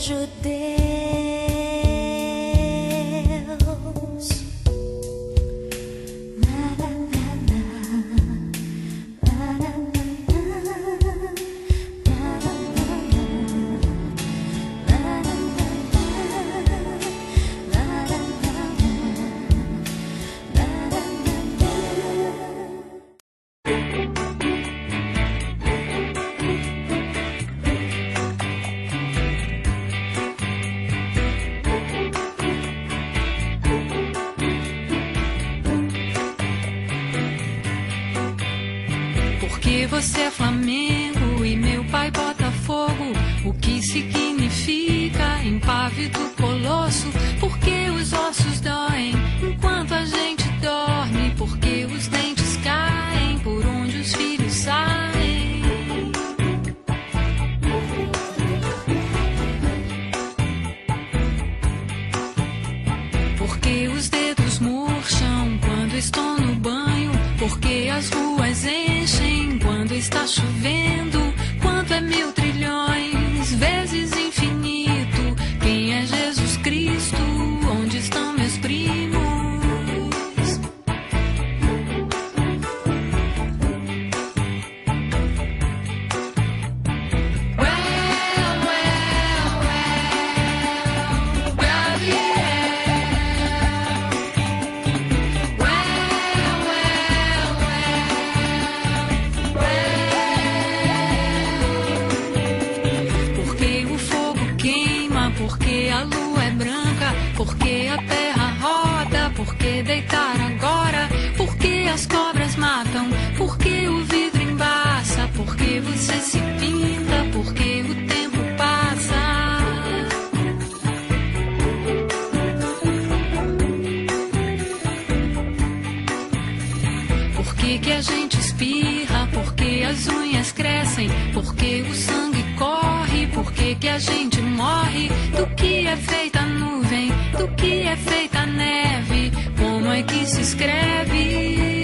vejo Deus. Porque você é Flamengo e meu pai Botafogo. O que significa impávido colosso? Porque os ossos doem enquanto a gente dorme. Porque os dentes caem por onde os filhos saem. Porque os dedos murcham quando estou no banho. Porque as ruas enchem quando está chovendo. Quanto é 1000 trilhões vezes infinito? Quem é Jesus Cristo? Onde estão meus primos? Porque a lua é branca, porque a terra roda, porque deitar agora, porque as cobras matam, porque o vidro embaça, porque você se pinta, porque o tempo passa. Porque que a gente espirra, porque as unhas crescem, porque o sangue corre, porque que a gente morre. Do que é feita a nuvem, do que é feita a neve, como é que se escreve?